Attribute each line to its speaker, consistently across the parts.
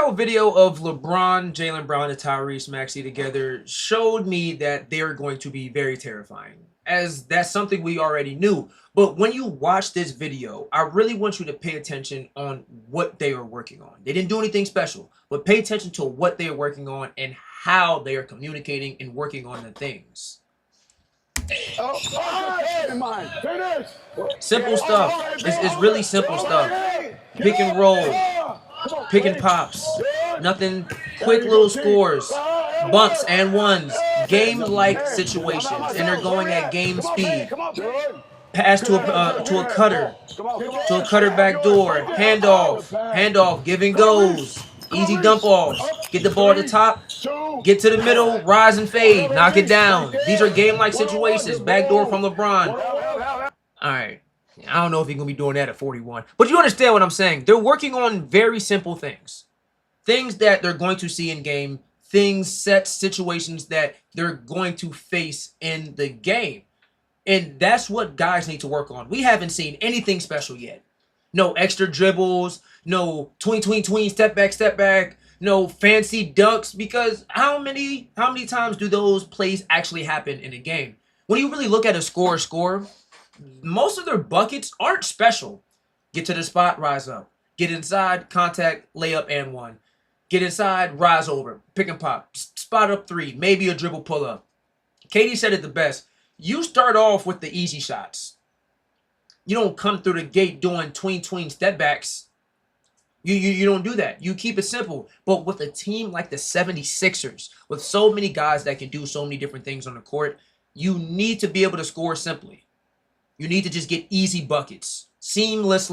Speaker 1: viral video of LeBron, Jaylen Brown, and Tyrese Maxey together showed me that they are going to be very terrifying, as that's something we already knew. But when you watch this video, I really want you to pay attention on what they are working on. They didn't do anything special, but pay attention to what they are working on and how they are communicating and working on the things. Simple stuff. It's really simple stuff. Pick and roll, pick and pops, nothing, quick little scores, bumps and ones, game-like situations, and they're going at game speed. Pass to a cutter back door, handoff, give and goes, easy dump offs, get the ball at the top, get to the middle, rise and fade, knock it down. These are game-like situations. Backdoor from LeBron. All right. I don't know if he's going to be doing that at 41. But you understand what I'm saying. They're working on very simple things. Things that they're going to see in game. Things, sets, situations that they're going to face in the game. And that's what guys need to work on. We haven't seen anything special yet. No extra dribbles. No tween, step back. No fancy dunks. Because how many times do those plays actually happen in a game? When you really look at a score, most of their buckets aren't special. Get to the spot, rise up. Get inside, contact, layup, and one. Get inside, rise over. Pick and pop. Spot up three. Maybe a dribble pull up. Katie said it the best. You start off with the easy shots. You don't come through the gate doing tween step backs. You don't do that. You keep it simple. But with a team like the 76ers, with so many guys that can do so many different things on the court, you need to be able to score simply. You need to just get easy buckets. Seamless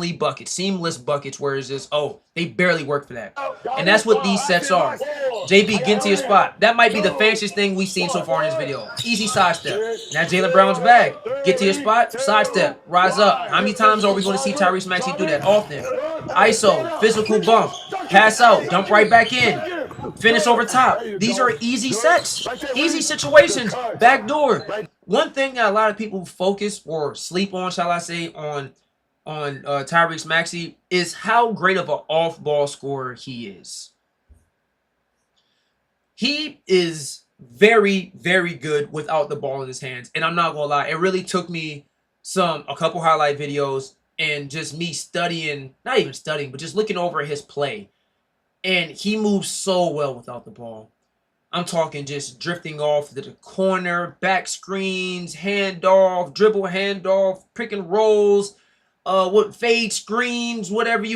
Speaker 1: buckets, where it's just, oh, they barely work for that. And that's what these sets are. JB, get to your spot. That might be the fanciest thing we've seen so far in this video. Easy sidestep. Now Jaylen Brown's back. Get to your spot, sidestep, rise up. How many times are we going to see Tyrese Maxey do that? Often. ISO, physical bump, pass out, dump right back in. Finish over top. These are easy sets, easy situations, backdoor. One thing that a lot of people focus or sleep on, shall I say, on Tyrese Maxey is how great of an off-ball scorer he is. He is very, very good without the ball in his hands. And I'm not going to lie, it really took me a couple highlight videos and just me studying, not even studying, but just looking over his play. And he moves so well without the ball. I'm talking just drifting off to the corner, back screens, handoff, dribble handoff, pick and rolls, fade screens, whatever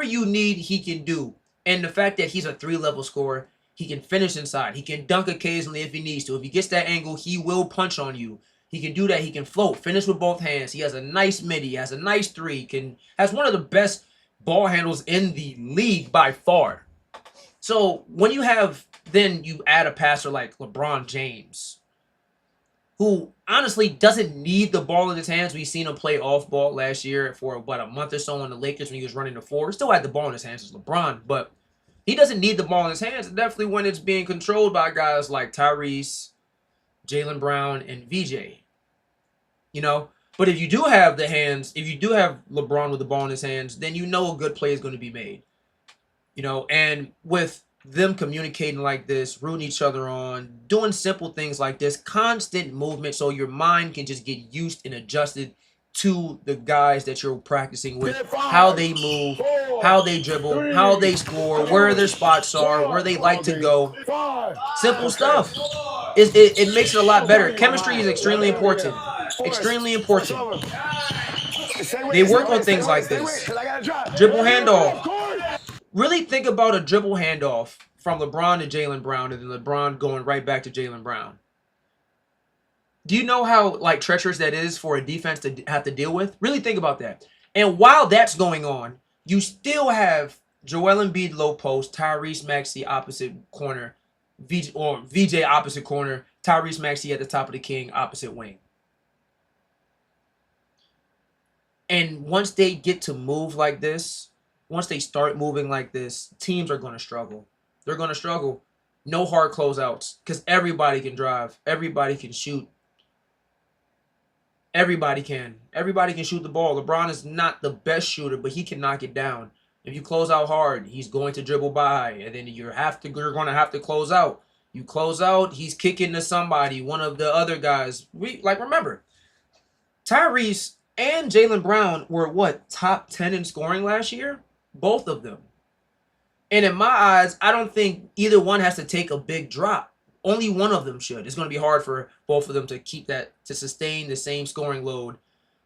Speaker 1: you need, he can do. And the fact that he's a 3-level scorer, he can finish inside. He can dunk occasionally if he needs to. If he gets that angle, he will punch on you. He can do that. He can float, finish with both hands. He has a nice midi, he has a nice three, has one of the best ball handles in the league by far. So when you add a passer like LeBron James, who honestly doesn't need the ball in his hands. We've seen him play off ball last year for about a month or so on the Lakers when he was running the floor. Still had the ball in his hands as LeBron, but he doesn't need the ball in his hands. Definitely when it's being controlled by guys like Tyrese, Jaylen Brown, and VJ. But if you do have the hands, if you do have LeBron with the ball in his hands, then you know a good play is going to be made. And with them communicating like this, rooting each other on, doing simple things like this, constant movement so your mind can just get used and adjusted to the guys that you're practicing with, how they move, how they dribble, how they score, where their spots are, where they like to go. Simple stuff. It makes it a lot better. Chemistry is extremely important. Extremely important. They work on things like this. Dribble handoff. Really think about a dribble handoff from LeBron to Jaylen Brown and then LeBron going right back to Jaylen Brown. Do you know how treacherous that is for a defense to have to deal with? Really think about that. And while that's going on, you still have Joel Embiid low post, Tyrese Maxey opposite corner, VJ opposite corner, Tyrese Maxey at the top of the king opposite wing. And once they get to move like this, once they start moving like this, teams are going to struggle. They're going to struggle. No hard closeouts because everybody can drive. Everybody can shoot. Everybody can. Everybody can shoot the ball. LeBron is not the best shooter, but he can knock it down. If you close out hard, he's going to dribble by, and then you're going to have to close out. You close out, he's kicking to somebody, one of the other guys. Remember, Tyrese and Jaylen Brown were what, top 10 in scoring last year? Both of them. And in my eyes, I don't think either one has to take a big drop. Only one of them should. It's going to be hard for both of them to keep that, to sustain the same scoring load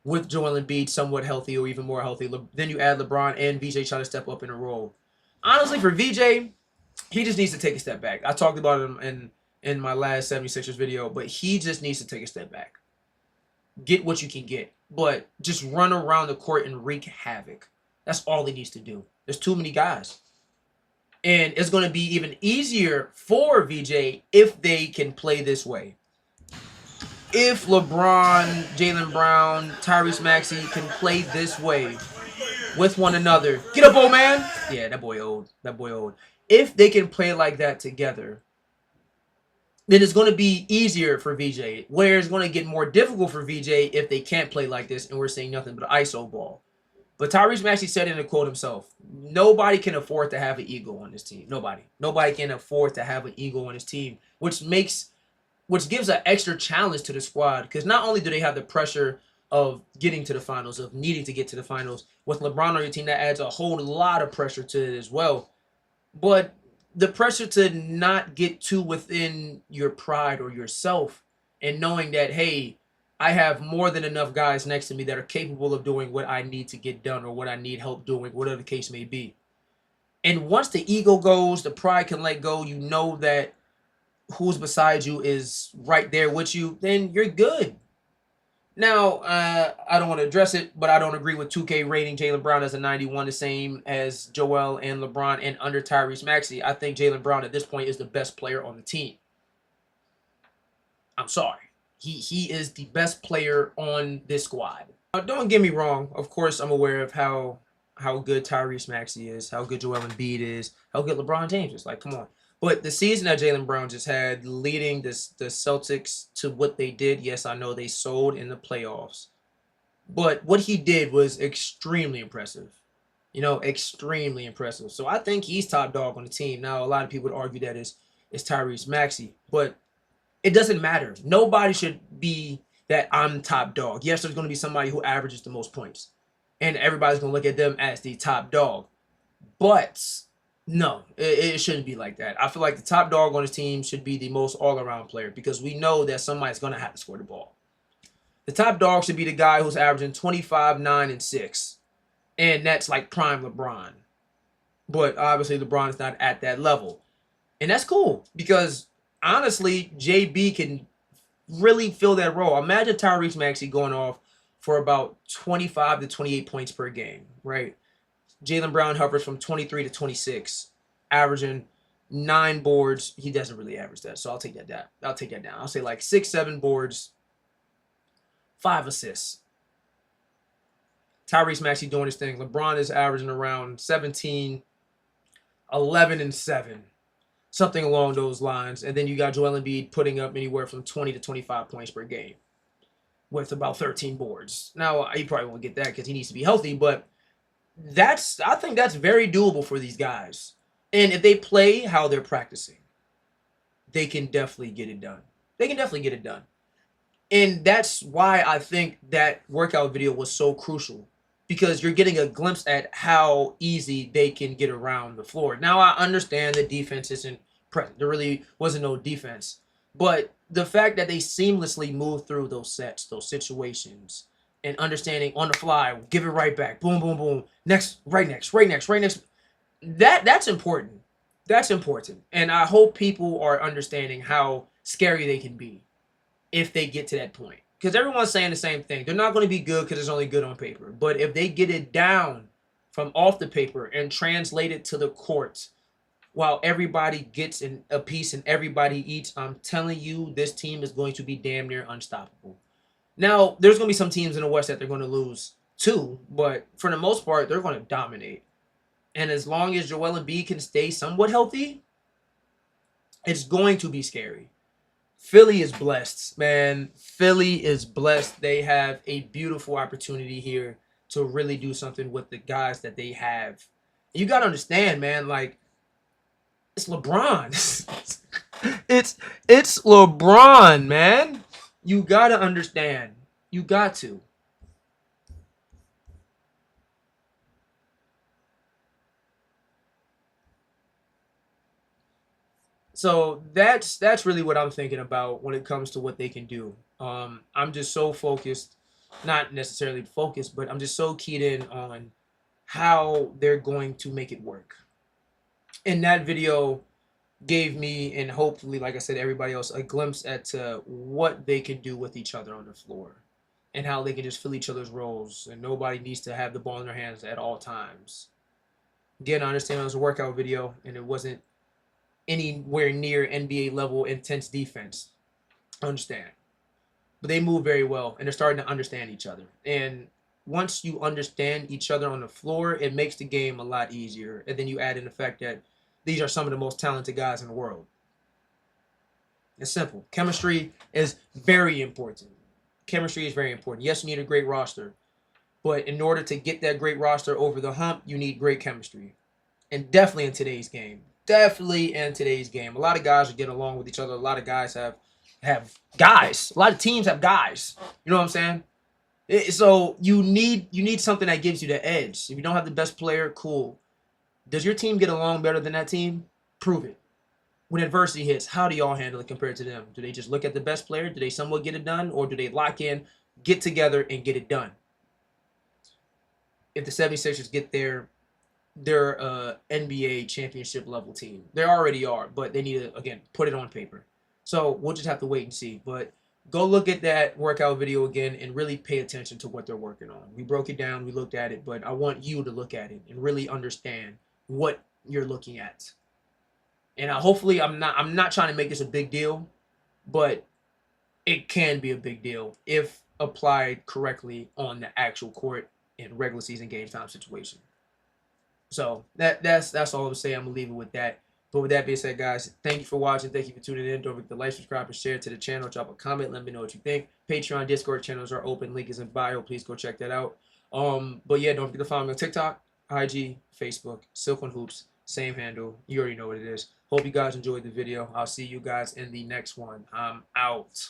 Speaker 1: with Joel Embiid somewhat healthy or even more healthy. Then you add LeBron and VJ trying to step up in a role. Honestly, for VJ, he just needs to take a step back. I talked about him in my last 76ers video, but he just needs to take a step back. Get what you can get, but just run around the court and wreak havoc. That's all he needs to do. There's too many guys. And it's going to be even easier for VJ if they can play this way. If LeBron, Jaylen Brown, Tyrese Maxey can play this way with one another. Get up, old man. Yeah, that boy old. That boy old. If they can play like that together, then it's going to be easier for VJ. Where it's going to get more difficult for VJ if they can't play like this and we're seeing nothing but ISO ball. But Tyrese Maxey said in a quote himself, nobody can afford to have an ego on this team. Nobody. Nobody can afford to have an ego on his team, which gives an extra challenge to the squad. Because not only do they have the pressure of getting to the finals, of needing to get to the finals, with LeBron on your team, that adds a whole lot of pressure to it as well. But the pressure to not get too within your pride or yourself and knowing that, hey, I have more than enough guys next to me that are capable of doing what I need to get done or what I need help doing, whatever the case may be. And once the ego goes, the pride can let go, you know that who's beside you is right there with you, then you're good. Now, I don't want to address it, but I don't agree with 2K rating Jaylen Brown as a 91, the same as Joel and LeBron and under Tyrese Maxey. I think Jaylen Brown at this point is the best player on the team. I'm sorry. He is the best player on this squad. Now, don't get me wrong. Of course, I'm aware of how good Tyrese Maxey is, how good Joel Embiid is, how good LeBron James is. Like, come on. But the season that Jaylen Brown just had, leading the Celtics to what they did, yes, I know they sold in the playoffs. But what he did was extremely impressive. You know, extremely impressive. So I think he's top dog on the team. Now, a lot of people would argue that it's Tyrese Maxey. But it doesn't matter. Nobody should be that I'm top dog. Yes, there's going to be somebody who averages the most points. And everybody's going to look at them as the top dog. But no, it shouldn't be like that. I feel like the top dog on his team should be the most all-around player because we know that somebody's going to have to score the ball. The top dog should be the guy who's averaging 25, 9, and 6. And that's like prime LeBron. But obviously LeBron is not at that level. And that's cool because honestly, JB can really fill that role. Imagine Tyrese Maxey going off for about 25 to 28 points per game, right? Jaylen Brown hovers from 23 to 26, averaging 9 boards. He doesn't really average that, so I'll take that down. I'll say like 6, 7 boards, 5 assists. Tyrese Maxey doing his thing. LeBron is averaging around 17, 11, and 7. Something along those lines. And then you got Joel Embiid putting up anywhere from 20 to 25 points per game with about 13 boards. Now, he probably won't get that because he needs to be healthy, but I think that's very doable for these guys. And if they play how they're practicing, they can definitely get it done. They can definitely get it done. And that's why I think that workout video was so crucial. Because you're getting a glimpse at how easy they can get around the floor. Now, I understand the defense isn't present. There really wasn't no defense. But the fact that they seamlessly moved through those sets, those situations, and understanding on the fly, give it right back, boom, boom, boom, next, right next, right next, right next. That's important. That's important. And I hope people are understanding how scary they can be if they get to that point. Because everyone's saying the same thing. They're not going to be good because it's only good on paper. But if they get it down from off the paper and translate it to the court while everybody gets a piece and everybody eats, I'm telling you, this team is going to be damn near unstoppable. Now, there's going to be some teams in the West that they're going to lose too. But for the most part, they're going to dominate. And as long as Joel Embiid can stay somewhat healthy, it's going to be scary. Philly is blessed, man. Philly is blessed. They have a beautiful opportunity here to really do something with the guys that they have You gotta understand, man. Like, it's LeBron. it's LeBron, man. You gotta understand. You got to. So that's really what I'm thinking about when it comes to what they can do. I'm just so focused, not necessarily focused, but I'm just so keyed in on how they're going to make it work. And that video gave me, and hopefully, like I said, everybody else, a glimpse at what they can do with each other on the floor, and how they can just fill each other's roles, and nobody needs to have the ball in their hands at all times. Again, I understand it was a workout video, and it wasn't anywhere near NBA level intense defense. I understand. But they move very well, and they're starting to understand each other. And once you understand each other on the floor, it makes the game a lot easier. And then you add in the fact that these are some of the most talented guys in the world. It's simple. Chemistry is very important. Chemistry is very important. Yes, you need a great roster, but in order to get that great roster over the hump, you need great chemistry. And definitely in today's game. Definitely in today's game. A lot of guys are getting along with each other. A lot of guys have guys. A lot of teams have guys. You know what I'm saying? So you need something that gives you the edge. If you don't have the best player, cool. Does your team get along better than that team? Prove it. When adversity hits, how do y'all handle it compared to them? Do they just look at the best player? Do they somewhat get it done? Or do they lock in, get together, and get it done? If the 76ers get their NBA championship level team. They already are, but they need to, again, put it on paper. So we'll just have to wait and see. But go look at that workout video again and really pay attention to what they're working on. We broke it down, we looked at it, but I want you to look at it and really understand what you're looking at. And hopefully I'm not trying to make this a big deal, but it can be a big deal if applied correctly on the actual court in regular season game time situation. So that's all I'm saying. I'm gonna leave it with that. But with that being said, guys, thank you for watching. Thank you for tuning in. Don't forget to like, subscribe, and share to the channel. Drop a comment. Let me know what you think. Patreon, Discord channels are open. Link is in bio. Please go check that out. But yeah, don't forget to follow me on TikTok, IG, Facebook, Silk on Hoops. Same handle. You already know what it is. Hope you guys enjoyed the video. I'll see you guys in the next one. I'm out.